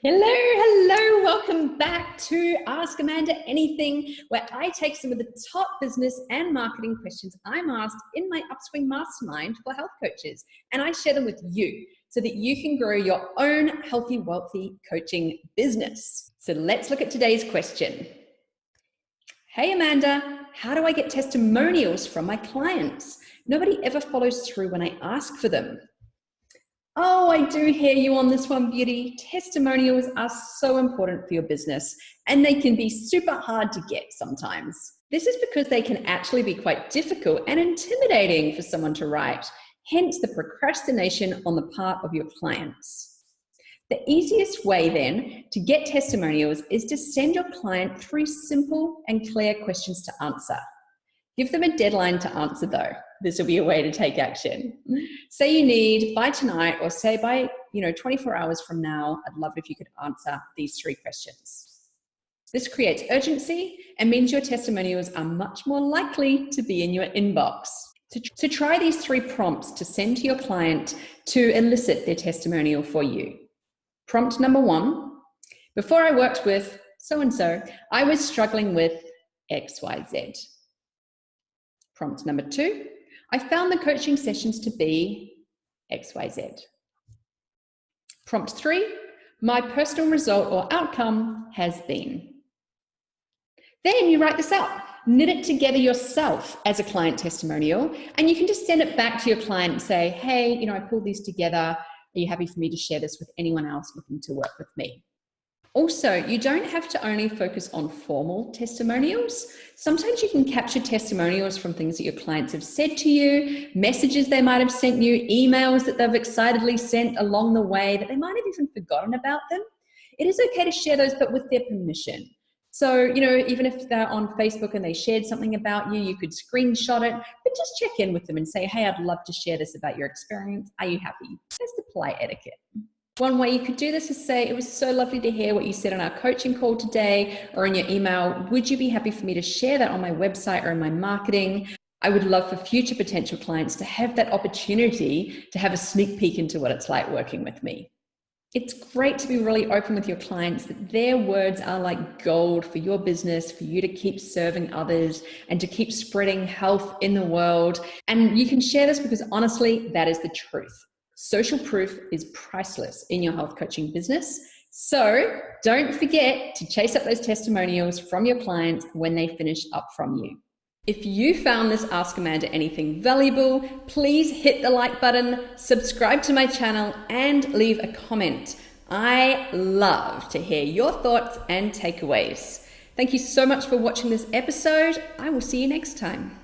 Hello. Welcome back to Ask Amanda Anything, where I take some of the top business and marketing questions I'm asked in my Upswing Mastermind for health coaches, and I share them with you so that you can grow your own healthy, wealthy coaching business. So let's look at today's question. Hey Amanda, how do I get testimonials from my clients? Nobody ever follows through when I ask for them. Oh, I do hear you on this one, beauty. Testimonials are so important for your business, and they can be super hard to get sometimes. This is because they can actually be quite difficult and intimidating for someone to write, hence the procrastination on the part of your clients. The easiest way then to get testimonials is to send your client 3 simple and clear questions to answer. Give them a deadline to answer though. This will be a way to take action. Say you need by tonight, or say by 24 hours from now, I'd love it if you could answer these 3 questions. This creates urgency and means your testimonials are much more likely to be in your inbox. So try these 3 prompts to send to your client to elicit their testimonial for you. Prompt number 1, before I worked with so-and-so, I was struggling with XYZ. Prompt number 2, I found the coaching sessions to be XYZ. Prompt 3, my personal result or outcome has been. Then you write this out, knit it together yourself as a client testimonial, and you can just send it back to your client and say, hey, I pulled these together. Are you happy for me to share this with anyone else looking to work with me? Also, you don't have to only focus on formal testimonials. Sometimes you can capture testimonials from things that your clients have said to you, messages they might have sent you, emails that they've excitedly sent along the way that they might have even forgotten about them. It is okay to share those, but with their permission. So, even if they're on Facebook and they shared something about you, you could screenshot it, but just check in with them and say, hey, I'd love to share this about your experience. Are you happy? That's the polite etiquette. One way you could do this is say, it was so lovely to hear what you said on our coaching call today, or in your email. Would you be happy for me to share that on my website or in my marketing? I would love for future potential clients to have that opportunity to have a sneak peek into what it's like working with me. It's great to be really open with your clients that their words are like gold for your business, for you to keep serving others and to keep spreading health in the world. And you can share this because honestly, that is the truth. Social proof is priceless in your health coaching business. So don't forget to chase up those testimonials from your clients when they finish up from you. If you found this Ask Amanda Anything valuable, please hit the like button, subscribe to my channel, and leave a comment. I love to hear your thoughts and takeaways. Thank you so much for watching this episode. I will see you next time.